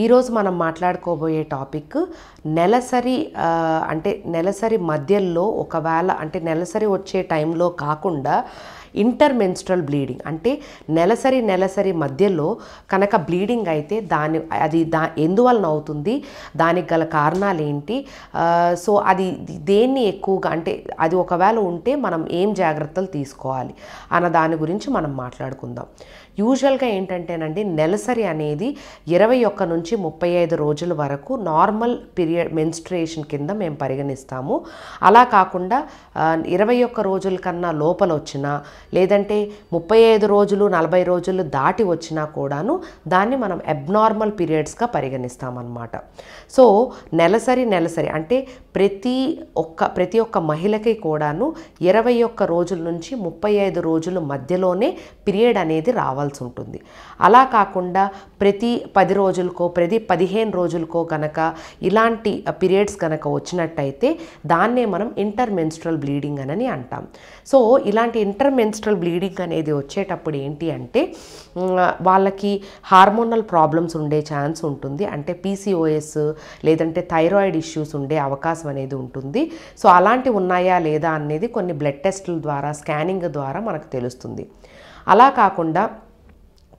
ఈరోజు మనం మాట్లాడుకోబోయే టాపిక్ నెలసరి అంటే నెలసరి మధ్యలో ఒకవేళ అంటే నెలసరి వచ్చే టైంలో కాకుండా ఇంటర్మెన్స్ట్రల్ బ్లీడింగ్ అంటే నెలసరి మధ్యలో కనుక బ్లీడింగ్ అయితే అది ఎందువలన అవుతుంది, దానికి గల కారణాలు ఏంటి, సో అది దేన్ని ఎక్కువగా అంటే అది ఒకవేళ ఉంటే మనం ఏం జాగ్రత్తలు తీసుకోవాలి అన్న దాని గురించి మనం మాట్లాడుకుందాం. యూజువల్గా ఏంటంటేనండి, నెలసరి అనేది 21 నుంచి 35 రోజుల వరకు నార్మల్ పీరియడ్ మెన్స్ట్రుయేషన్ కింద మేము పరిగణిస్తాము. అలా కాకుండా 21 రోజుల కన్నా లోపల వచ్చినా లేదంటే 35 రోజులు 40 రోజులు దాటి వచ్చినా కూడాను దాన్ని మనం అబ్నార్మల్ పీరియడ్స్గా పరిగణిస్తామన్నమాట. సో నెలసరి అంటే ప్రతి ఒక్క మహిళకి కూడాను 21 రోజుల నుంచి 35 రోజుల మధ్యలోనే పీరియడ్ అనేది రావాల్సి ఉంటుంది. అలా కాకుండా ప్రతి 10 రోజులకో ప్రతి 15 రోజులకో కనుక ఇలాంటి పీరియడ్స్ కనుక వచ్చినట్టయితే దాన్నే మనం ఇంటర్మెన్స్ట్రల్ బ్లీడింగ్ అని అంటాం. సో ఇలాంటి ఇంటర్మెన్స్ట్రల్ బ్లీడింగ్ అనేది వచ్చేటప్పుడు ఏంటి అంటే వాళ్ళకి హార్మోనల్ ప్రాబ్లమ్స్ ఉండే ఛాన్స్ ఉంటుంది. అంటే PCOS లేదంటే థైరాయిడ్ ఇష్యూస్ ఉండే అవకాశం అనేది ఉంటుంది. సో అలాంటివి ఉన్నాయా లేదా అనేది కొన్ని బ్లడ్ టెస్టుల ద్వారా స్కానింగ్ ద్వారా మనకు తెలుస్తుంది. అలా కాకుండా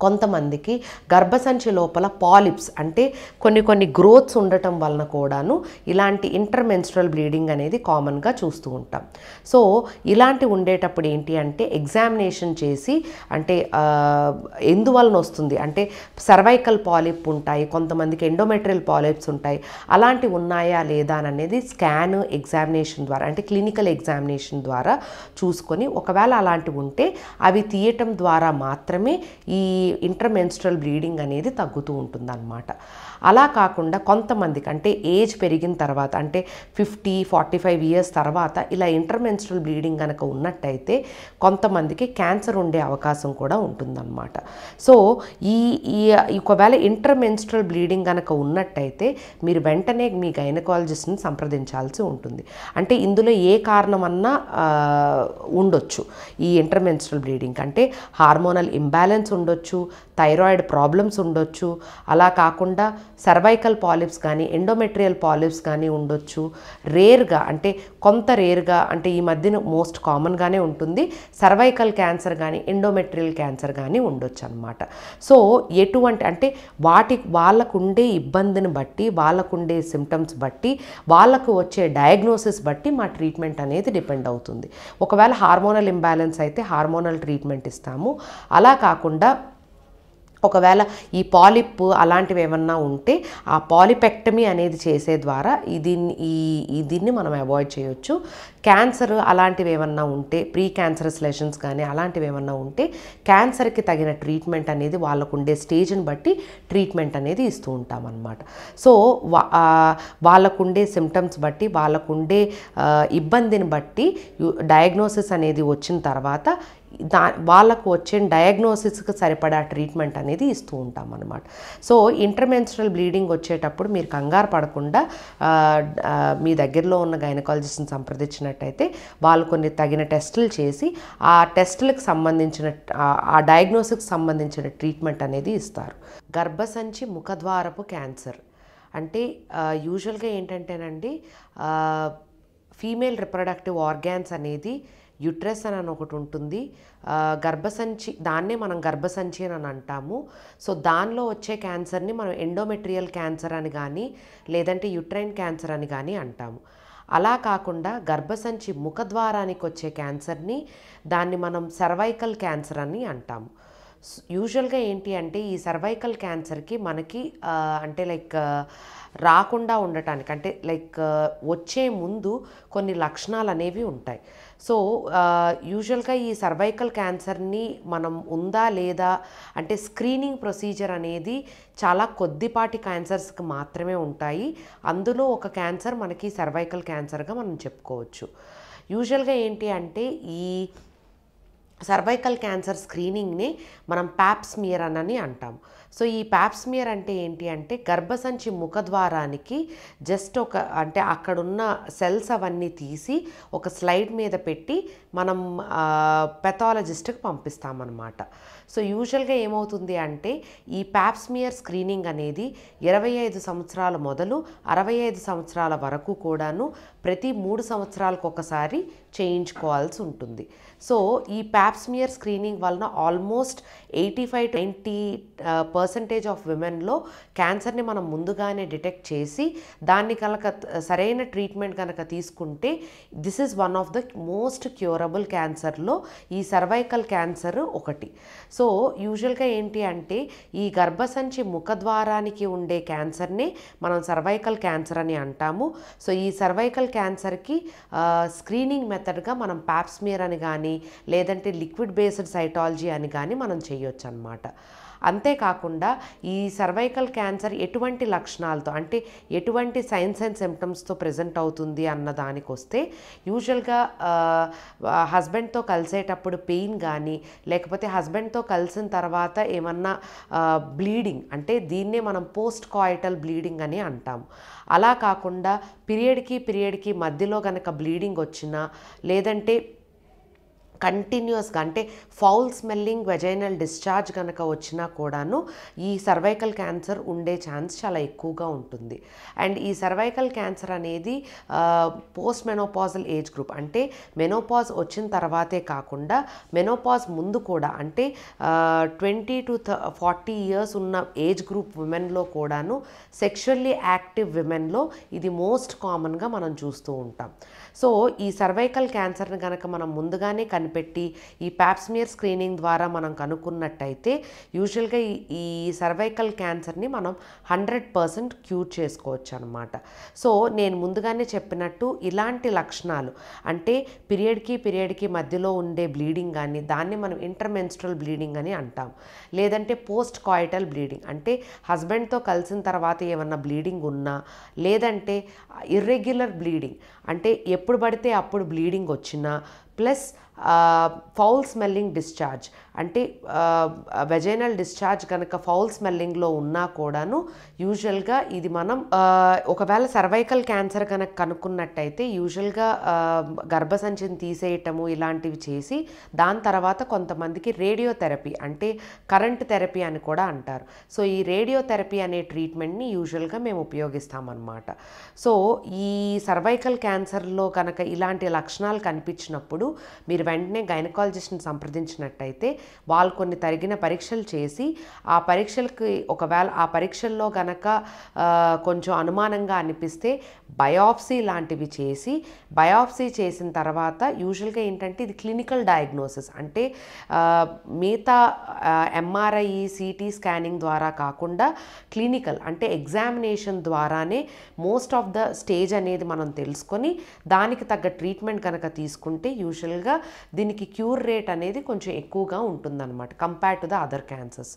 కొంతమందికి గర్భసంచి లోపల పాలిప్స్ అంటే కొన్ని గ్రోత్స్ ఉండటం వలన కూడాను ఇలాంటి ఇంటర్మెన్స్ట్రల్ బ్లీడింగ్ అనేది కామన్గా చూస్తూ ఉంటాం. సో ఇలాంటి ఉండేటప్పుడు ఏంటి అంటే ఎగ్జామినేషన్ చేసి అంటే ఎందువలన వస్తుంది అంటే సర్వైకల్ పాలిప్ ఉంటాయి, కొంతమందికి ఎండోమెట్రియల్ పాలిప్స్ ఉంటాయి, అలాంటివి ఉన్నాయా లేదా అనేది స్కాన్ ఎగ్జామినేషన్ ద్వారా అంటే క్లినికల్ ఎగ్జామినేషన్ ద్వారా చూసుకొని ఒకవేళ అలాంటివి ఉంటే అవి తీయటం ద్వారా మాత్రమే ఈ ఇంటర్మెన్స్ట్రల్ బ్లీడింగ్ అనేది తగ్గుతూ ఉంటుందన్నమాట. అలా కాకుండా కొంతమందికి అంటే ఏజ్ పెరిగిన తర్వాత అంటే 50-45 ఇయర్స్ తర్వాత ఇలా ఇంటర్మెన్స్ట్రల్ బ్లీడింగ్ కనుక ఉన్నట్టయితే కొంతమందికి క్యాన్సర్ ఉండే అవకాశం కూడా ఉంటుందన్నమాట. సో ఈ ఒకవేళ ఇంటర్మెన్స్ట్రల్ బ్లీడింగ్ కనుక ఉన్నట్టయితే మీరు వెంటనే మీ గైనకాలజిస్ట్ని సంప్రదించాల్సి ఉంటుంది. అంటే ఇందులో ఏ కారణమన్నా ఉండొచ్చు. ఈ ఇంటర్మెన్స్ట్రల్ బ్లీడింగ్ అంటే హార్మోనల్ ఇంబ్యాలెన్స్ ఉండొచ్చు, థైరాయిడ్ ప్రాబ్లమ్స్ ఉండొచ్చు, అలా కాకుండా సర్వైకల్ పాలిప్స్ కానీ ఎండోమెట్రియల్ పాలిప్స్ కానీ ఉండొచ్చు. రేర్గా అంటే ఈ మధ్యన మోస్ట్ కామన్గానే ఉంటుంది సర్వైకల్ క్యాన్సర్ కానీ ఎండోమెట్రియల్ క్యాన్సర్ కానీ ఉండొచ్చు అన్నమాట. సో ఎటువంటి అంటే వాళ్ళకుండే ఇబ్బందిని బట్టి, వాళ్ళకుండే సిమ్టమ్స్ బట్టి, వాళ్ళకు వచ్చే డయాగ్నోసిస్ బట్టి మా ట్రీట్మెంట్ అనేది డిపెండ్ అవుతుంది. ఒకవేళ హార్మోనల్ ఇంబ్యాలెన్స్ అయితే హార్మోనల్ ట్రీట్మెంట్ ఇస్తాము. అలా కాకుండా ఒకవేళ ఈ పాలిప్ అలాంటివి ఏమన్నా ఉంటే ఆ పాలిపెక్టమీ అనేది చేసే ద్వారా దీన్ని మనం అవాయిడ్ చేయొచ్చు. క్యాన్సర్ అలాంటివి ఏమన్నా ఉంటే ప్రీ క్యాన్సరస్ లెషన్స్ కానీ అలాంటివి ఏమన్నా ఉంటే క్యాన్సర్కి తగిన ట్రీట్మెంట్ అనేది వాళ్ళకు ఉండే స్టేజ్ని బట్టి ట్రీట్మెంట్ అనేది ఇస్తూ ఉంటామన్నమాట. సో వాళ్ళకుండే సిమ్టమ్స్ బట్టి వాళ్ళకుండే ఇబ్బందిని బట్టి డయాగ్నోసిస్ అనేది వచ్చిన తర్వాత వాళ్ళకు వచ్చే డయాగ్నోసిస్కి సరిపడా ట్రీట్మెంట్ అనేది ఇస్తూ ఉంటాం అన్నమాట. సో ఇంటర్మెన్స్ట్రల్ బ్లీడింగ్ వచ్చేటప్పుడు మీరు కంగారు పడకుండా మీ దగ్గరలో ఉన్న గైనకాలజిస్ట్ని సంప్రదించినట్టయితే వాళ్ళు కొన్ని తగిన టెస్టులు చేసి ఆ టెస్టులకు సంబంధించిన ఆ డయాగ్నోసిస్కి సంబంధించిన ట్రీట్మెంట్ అనేది ఇస్తారు. గర్భసంచి ముఖద్వారపు క్యాన్సర్ అంటే యూజువల్గా ఏంటంటేనండి ఫీమేల్ రిప్రొడక్టివ్ ఆర్గాన్స్ అనేది యుట్రస్ అని ఒకటి ఉంటుంది, గర్భసంచి దాన్నే మనం గర్భసంచి అని అంటాము. సో దానిలో వచ్చే క్యాన్సర్ని మనం ఎండోమెట్రియల్ క్యాన్సర్ అని కానీ లేదంటే యుట్రైన్ క్యాన్సర్ అని కానీ అంటాము. అలా కాకుండా గర్భసంచి ముఖద్వారానికి వచ్చే క్యాన్సర్ని దాన్ని మనం సర్వైకల్ క్యాన్సర్ అని అంటాము. యూజువల్గా ఏంటి అంటే ఈ సర్వైకల్ క్యాన్సర్కి మనకి అంటే రాకుండా ఉండటానికి అంటే వచ్చే ముందు కొన్ని లక్షణాలు అనేవి ఉంటాయి. సో యూజువల్గా ఈ సర్వైకల్ క్యాన్సర్ని మనం ఉందా లేదా అంటే స్క్రీనింగ్ ప్రొసీజర్ అనేది చాలా కొద్దిపాటి క్యాన్సర్స్కి మాత్రమే ఉంటాయి. అందులో ఒక క్యాన్సర్ మనకి సర్వైకల్ క్యాన్సర్గా మనం చెప్పుకోవచ్చు. యూజువల్గా ఏంటి అంటే ఈ సర్వైకల్ క్యాన్సర్ స్క్రీనింగ్ని మనం ప్యాప్ స్మియర్ అని అంటాం. సో ఈ ప్యాప్స్మియర్ అంటే ఏంటి అంటే గర్భసంచి ముఖద్వారానికి జస్ట్ ఒక అంటే అక్కడున్న సెల్స్ అవన్నీ తీసి ఒక స్లైడ్ మీద పెట్టి మనం పెథాలజిస్ట్కి పంపిస్తామన్నమాట. సో యూజువల్గా ఏమవుతుంది అంటే ఈ ప్యాప్స్మియర్ స్క్రీనింగ్ అనేది 25 సంవత్సరాల మొదలు 65 సంవత్సరాల వరకు కూడాను ప్రతి 3 సంవత్సరాలకు ఒకసారి చేయించుకోవాల్సి ఉంటుంది. సో ఈ ప్యాప్స్మియర్ స్క్రీనింగ్ వలన ఆల్మోస్ట్ 85-90% ఆఫ్ విమెన్లో క్యాన్సర్ని మనం ముందుగానే డిటెక్ట్ చేసి దాన్ని కనుక సరైన ట్రీట్మెంట్ కనుక తీసుకుంటే this is one of the most curable క్యాన్సర్లో ఈ సర్వైకల్ క్యాన్సర్ ఒకటి. సో యూజువల్గా ఏంటి అంటే ఈ గర్భసంచి ముఖద్వారానికి ఉండే క్యాన్సర్ని మనం సర్వైకల్ క్యాన్సర్ అని అంటాము. సో ఈ సర్వైకల్ క్యాన్సర్కి స్క్రీనింగ్ మెథడ్గా మనం ప్యాప్స్మియర్ అని కానీ లేదంటే లిక్విడ్ బేస్డ్ సైటాలజీ అని కానీ మనం చేయొచ్చు అన్నమాట. అంతేకాకుండా ఈ సర్వైకల్ క్యాన్సర్ ఎటువంటి లక్షణాలతో అంటే ఎటువంటి సైన్స్ అండ్ సిమ్టమ్స్తో ప్రజెంట్ అవుతుంది అన్న దానికి వస్తే యూజువల్గా హస్బెండ్తో కలిసేటప్పుడు పెయిన్ కానీ లేకపోతే హస్బెండ్తో కలిసిన తర్వాత ఏమన్నా బ్లీడింగ్ అంటే దీన్నే మనం పోస్ట్ కాయిటల్ బ్లీడింగ్ అని అంటాము. అలా కాకుండా పీరియడ్కి మధ్యలో కనుక బ్లీడింగ్ వచ్చినా లేదంటే కంటిన్యూస్గా అంటే ఫౌల్ స్మెల్లింగ్ వెజైనల్ డిశ్చార్జ్ కనుక వచ్చినా కూడాను ఈ సర్వైకల్ క్యాన్సర్ ఉండే ఛాన్స్ చాలా ఎక్కువగా ఉంటుంది. అండ్ ఈ సర్వైకల్ క్యాన్సర్ అనేది పోస్ట్ మెనోపాజల్ ఏజ్ గ్రూప్ అంటే మెనోపాజ్ వచ్చిన తర్వాతే కాకుండా మెనోపాజ్ ముందు కూడా అంటే 20 to 40 ఇయర్స్ ఉన్న ఏజ్ గ్రూప్ విమెన్లో కూడాను సెక్షువల్లీ యాక్టివ్ విమెన్లో ఇది మోస్ట్ కామన్గా మనం చూస్తూ ఉంటాం. సో ఈ సర్వైకల్ క్యాన్సర్ని కనుక మనం ముందుగానే కనిపెట్టి ఈ ప్యాప్స్మియర్ స్క్రీనింగ్ ద్వారా మనం కనుక్కున్నట్టయితే యూజువల్గా ఈ సర్వైకల్ క్యాన్సర్ని మనం 100% క్యూర్ చేసుకోవచ్చు అనమాట. సో నేను ముందుగానే చెప్పినట్టు ఇలాంటి లక్షణాలు అంటే పీరియడ్కి మధ్యలో ఉండే బ్లీడింగ్ కానీ దాన్ని మనం ఇంటర్మెన్స్ట్రల్ బ్లీడింగ్ అని అంటాం. లేదంటే పోస్ట్ కాయిటల్ బ్లీడింగ్ అంటే హస్బెండ్తో కలిసిన తర్వాత ఏమన్నా బ్లీడింగ్ ఉన్నా లేదంటే ఇర్రెగ్యులర్ బ్లీడింగ్ అంటే ఎప్పుడు పడితే అప్పుడు బ్లీడింగ్ వచ్చినా ప్లస్ ఫౌల్ స్మెల్లింగ్ డిశ్చార్జ్ అంటే వెజైనల్ డిశ్చార్జ్ కనుక ఫౌల్ స్మెల్లింగ్లో ఉన్నా కూడాను యూజువల్గా ఇది మనం ఒకవేళ సర్వైకల్ క్యాన్సర్ కనుక కనుక్కున్నట్టయితే యూజువల్గా గర్భసంచిని తీసేయటము ఇలాంటివి చేసి దాని తర్వాత కొంతమందికి రేడియోథెరపీ అంటే కరెంట్ థెరపీ అని కూడా అంటారు. సో ఈ రేడియోథెరపీ అనే ట్రీట్మెంట్ని యూజువల్గా మేము ఉపయోగిస్తామన్నమాట. సో ఈ సర్వైకల్ క్యాన్సర్లో కనుక ఇలాంటి లక్షణాలు కనిపించినప్పుడు మీరు వెంటనే గైనకాలజిస్ట్ని సంప్రదించినట్టయితే వాళ్ళు కొన్ని తగిన పరీక్షలు చేసి ఆ పరీక్షలకి ఒకవేళ ఆ పరీక్షల్లో కనుక కొంచెం అనుమానంగా అనిపిస్తే బయాప్సీ లాంటివి చేసి బయాప్సీ చేసిన తర్వాత యూజువల్గా ఏంటంటే ఇది క్లినికల్ డయాగ్నోసిస్ అంటే మిగతా ఎంఆర్ఐ సిటీ స్కానింగ్ ద్వారా కాకుండా క్లినికల్ అంటే ఎగ్జామినేషన్ ద్వారానే మోస్ట్ ఆఫ్ ద స్టేజ్ అనేది మనం తెలుసుకొని దానికి తగ్గ ట్రీట్మెంట్ కనుక తీసుకుంటే యూజువల్గా దీనికి క్యూర్ రేట్ అనేది కొంచెం ఎక్కువగా ఉంటుందన్నమాట compare to the other cancers.